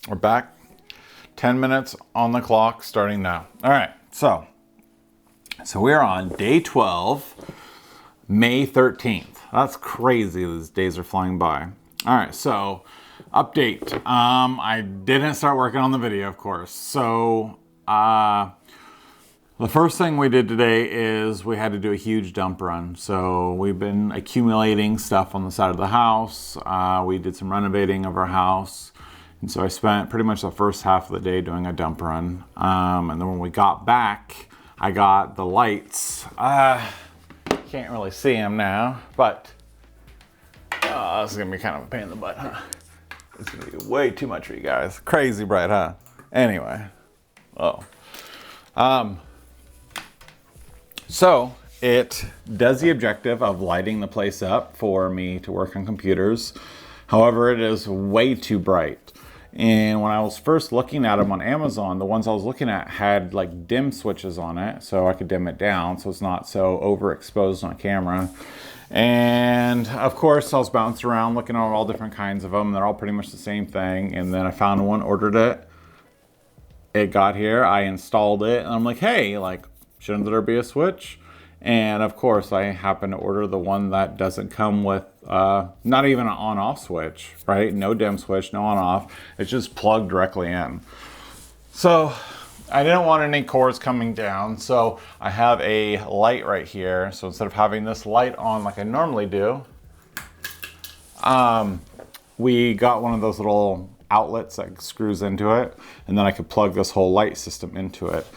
We're back. 10 minutes on the clock starting now. All right, so we're on day 12, May 13th. That's crazy. These days are flying by. All right, so update. I didn't start working on the video, of course. So the first thing we did today is we had to do a huge dump run. So we've been accumulating stuff on the side of the house. We did some renovating of our house. And so I spent pretty much the first half of the day doing a dump run. And then when we got back, I got the lights. Can't really see them now, but this is gonna be kind of a pain in the butt, huh? It's gonna be way too much for you guys. Crazy bright, huh? Anyway, so it does the objective of lighting the place up for me to work on computers. However, it is way too bright. And when I was first looking at them on Amazon, the ones I was looking at had like dim switches on it, so I could dim it down so it's not so overexposed on camera. And of course, I was bouncing around looking at all different kinds of them. They're all pretty much the same thing. And then I found one, ordered it. It got here, I installed it, and I'm like, hey, like, shouldn't there be a switch? And of course, I happen to order the one that doesn't come with not even an on-off switch, right? No dim switch, no on-off. It's just plugged directly in. So I didn't want any cords coming down, so I have a light right here. So instead of having this light on like I normally do, we got one of those little outlets that screws into it, and then I could plug this whole light system into it.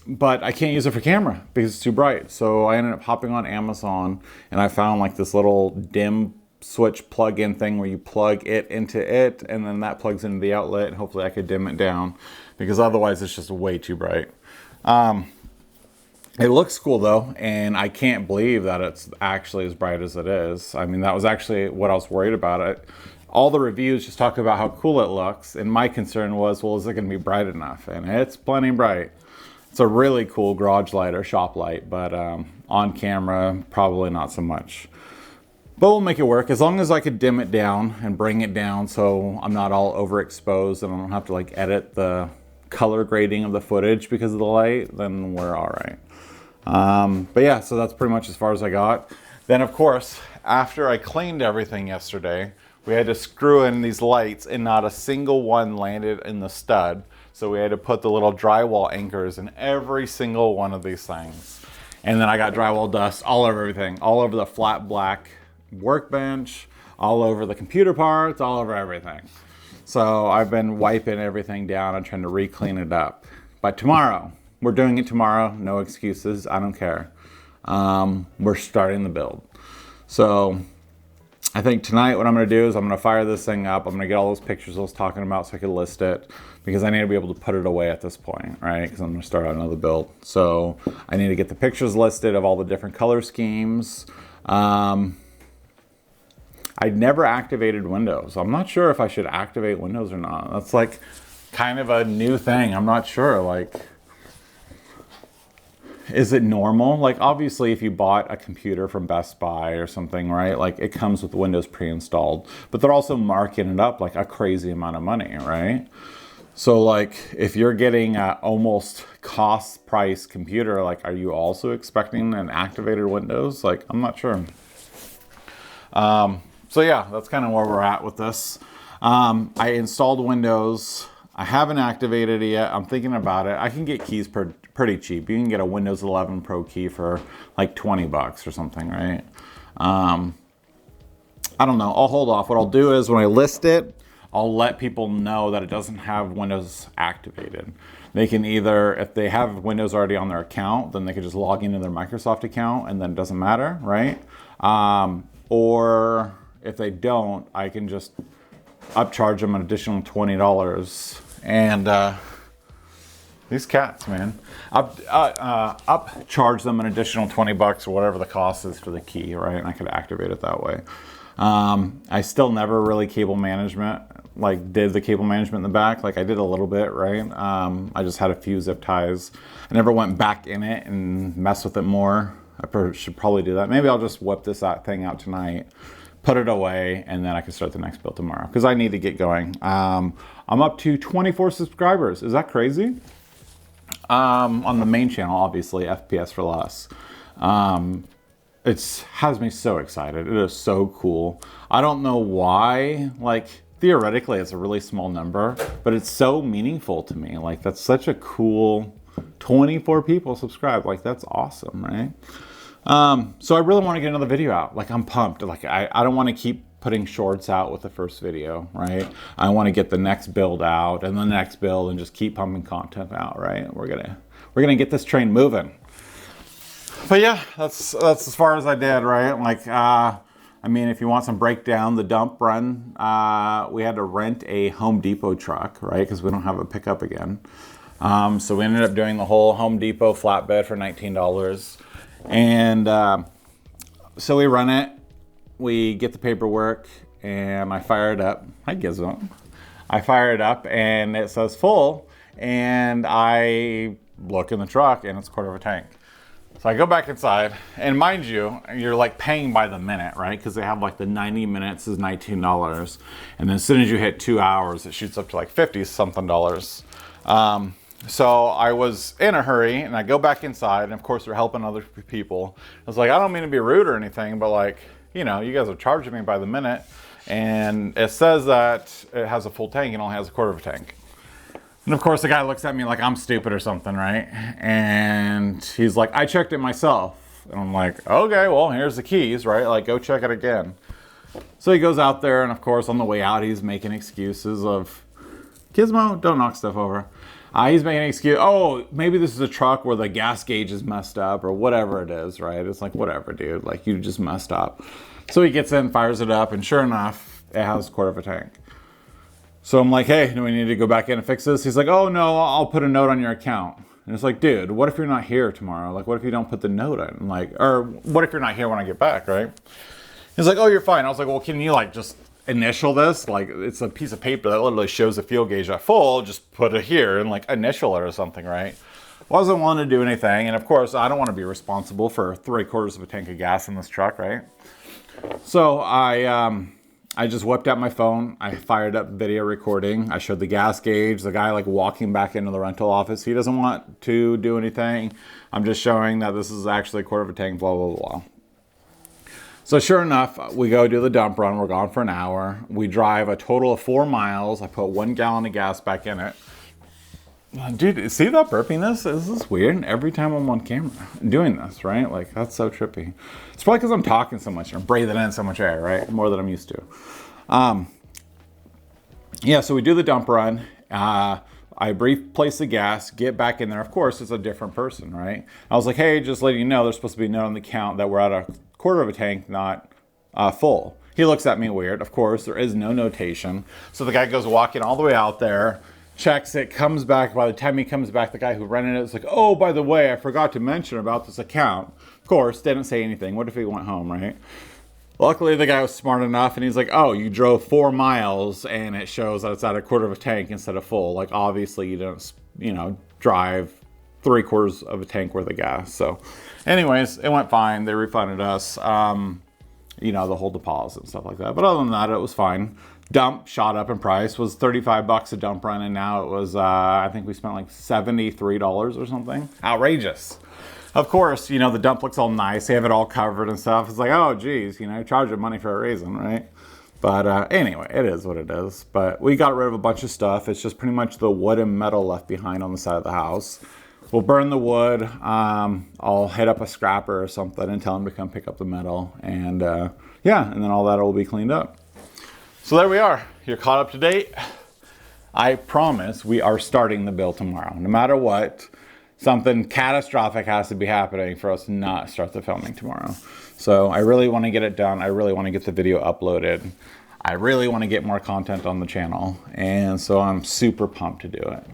But I can't use it for camera because it's too bright. So I ended up hopping on Amazon and I found like this little dim switch plug-in thing where you plug it into it and then that plugs into the outlet, and hopefully I could dim it down because otherwise it's just way too bright. It looks cool though, and I can't believe that it's actually as bright as it is. I mean, that was actually what I was worried about it. All the reviews just talk about how cool it looks, and my concern was, well, is it going to be bright enough? And it's plenty bright. It's a really cool garage light or shop light, but on camera, probably not so much. But we'll make it work as long as I could dim it down and bring it down so I'm not all overexposed and I don't have to like edit the color grading of the footage because of the light, then we're all right. But yeah, so that's pretty much as far as I got. Then of course, after I cleaned everything yesterday, we had to screw in these lights and not a single one landed in the stud. So we had to put the little drywall anchors in every single one of these things. And then I got drywall dust all over everything, all over the flat black workbench, all over the computer parts, all over everything. So I've been wiping everything down and trying to re-clean it up. But tomorrow, we're doing it tomorrow, no excuses, I don't care. We're starting the build. So I think tonight what I'm going to do is I'm going to fire this thing up. I'm going to get all those pictures I was talking about so I can list it, because I need to be able to put it away at this point, right? Because I'm going to start out another build. So I need to get the pictures listed of all the different color schemes. I never activated Windows. I'm not sure if I should activate Windows or not. That's like kind of a new thing. I'm not sure. Like, is it normal? Like, obviously, if you bought a computer from Best Buy or something, right? Like, it comes with Windows pre-installed, but they're also marking it up like a crazy amount of money, right? So, like, if you're getting an almost cost price computer, like, are you also expecting an activated Windows? Like, I'm not sure. So yeah, that's kind of where we're at with this. I installed Windows. I haven't activated it yet. I'm thinking about it. I can get keys pretty cheap. You can get a Windows 11 Pro key for like 20 bucks or something, right? I don't know. I'll hold off. What I'll do is when I list it, I'll let people know that it doesn't have Windows activated. They can either, if they have Windows already on their account, then they can just log into their Microsoft account and then it doesn't matter, right? Or if they don't, I can just upcharge them an additional $20. And these cats, man, upcharge them an additional 20 bucks or whatever the cost is for the key, right? And I could activate it that way. I still never really cable management, like did the cable management in the back. Like I did a little bit, right? I just had a few zip ties. I never went back in it and mess with it more. I should probably do that. Maybe I'll just whip this thing out tonight. put it away, and then I can start the next build tomorrow because I need to get going. I'm up to 24 subscribers. Is that crazy? On the main channel, obviously, FPS for Less. It has me so excited. It is so cool. I don't know why, like, theoretically it's a really small number, but it's so meaningful to me. Like, that's such a cool 24 people subscribed. Like, that's awesome, right? So I really want to get another video out. Like, I'm pumped. Like, I don't want to keep putting shorts out with the first video, right? I want to get the next build out and the next build and just keep pumping content out, right? We're gonna get this train moving. But yeah, that's as far as I did, right? Like, I mean, if you want some breakdown, the dump run, we had to rent a Home Depot truck, right? Because we don't have a pickup again. So we ended up doing the whole Home Depot flatbed for $19. And so we run it, we get the paperwork, and I fire it up. Hi, Gizmo. I fire it up, and it says full, and I look in the truck, and it's a quarter of a tank. So I go back inside, and mind you, you're like paying by the minute, right? Because they have like the 90 minutes is $19. And then as soon as you hit 2 hours, it shoots up to like 50 something dollars. So I was in a hurry, and I go back inside, and of course they're helping other people. I was like, I don't mean to be rude or anything, but like, you know, you guys are charging me by the minute, and it says that it has a full tank and only has a quarter of a tank. And of course the guy looks at me like I'm stupid or something, right? And he's like, I checked it myself. And I'm like, okay, well, here's the keys, right? Like, go check it again. So he goes out there, and of course on the way out, he's making excuses of, Gizmo, don't knock stuff over. He's making an excuse, oh, maybe this is a truck where the gas gauge is messed up or whatever it is, right? It's like, whatever, dude, like, you just messed up. So he gets in, fires it up, and sure enough, it has a quarter of a tank. So I'm like, hey, do we need to go back in and fix this? He's like, oh no, I'll put a note on your account. And it's like, dude, what if you're not here tomorrow? Like, what if you don't put the note in? Like, or what if you're not here when I get back, right? He's like, oh, you're fine. I was like, well, can you like just initial this? Like, it's a piece of paper that literally shows the fuel gauge at full. Just put it here and like initial it or something, right? Wasn't wanting to do anything. And of course, I don't want to be responsible for 3/4 of a tank of gas in this truck, right? So I just whipped out my phone. I fired up video recording. I showed the gas gauge, the guy like walking back into the rental office. He doesn't want to do anything. I'm just showing that this is actually a quarter of a tank, blah, blah, blah. So sure enough, we go do the dump run. We're gone for an hour. We drive a total of 4 miles. I put 1 gallon of gas back in it. Dude, see that burpiness? Is this weird? Every time I'm on camera doing this, right? Like, that's so trippy. It's probably because I'm talking so much and I'm breathing in so much air, right? More than I'm used to. Yeah, so we do the dump run. I place the gas, get back in there. Of course, it's a different person, right? I was like, hey, just letting you know, there's supposed to be a note on the count that we're at a quarter of a tank, not full. He looks at me weird. Of course, there is no notation. So the guy goes walking all the way out there, checks it, comes back. By the time he comes back, the guy who rented it is like, oh, by the way, I forgot to mention about this account. Of course, didn't say anything. What if he went home, right? Luckily, the guy was smart enough, and he's like, oh, you drove 4 miles, and it shows that it's at a quarter of a tank instead of full. Like, obviously, you don't, drive 3/4 of a tank worth of gas. So, anyways, it went fine. They refunded us, the whole deposit and stuff like that. But other than that, it was fine. Dump shot up in price, was $35 a dump run, and now it was, I think we spent like $73 or something. Outrageous. Of course, the dump looks all nice. They have it all covered and stuff. It's like, oh, geez, charge them money for a reason, right? But anyway, it is what it is. But we got rid of a bunch of stuff. It's just pretty much the wood and metal left behind on the side of the house. We'll burn the wood. I'll hit up a scrapper or something and tell him to come pick up the metal. And and then all that will be cleaned up. So there we are. You're caught up to date. I promise we are starting the build tomorrow. No matter what, something catastrophic has to be happening for us to not start the filming tomorrow. So I really want to get it done. I really want to get the video uploaded. I really want to get more content on the channel. And so I'm super pumped to do it.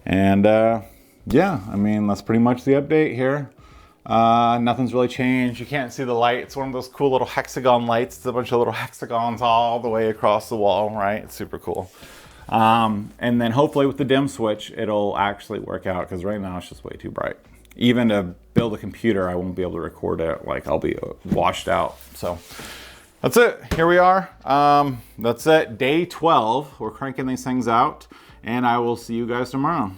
And that's pretty much the update here. Nothing's really changed. You can't see the light. It's one of those cool little hexagon lights. It's a bunch of little hexagons all the way across the wall, right? It's super cool. And then hopefully with the dim switch, it'll actually work out, because right now it's just way too bright. Even to build a computer, I won't be able to record it. Like, I'll be washed out. So That's it. Here we are. That's it. Day 12. We're cranking these things out, and I will see you guys tomorrow.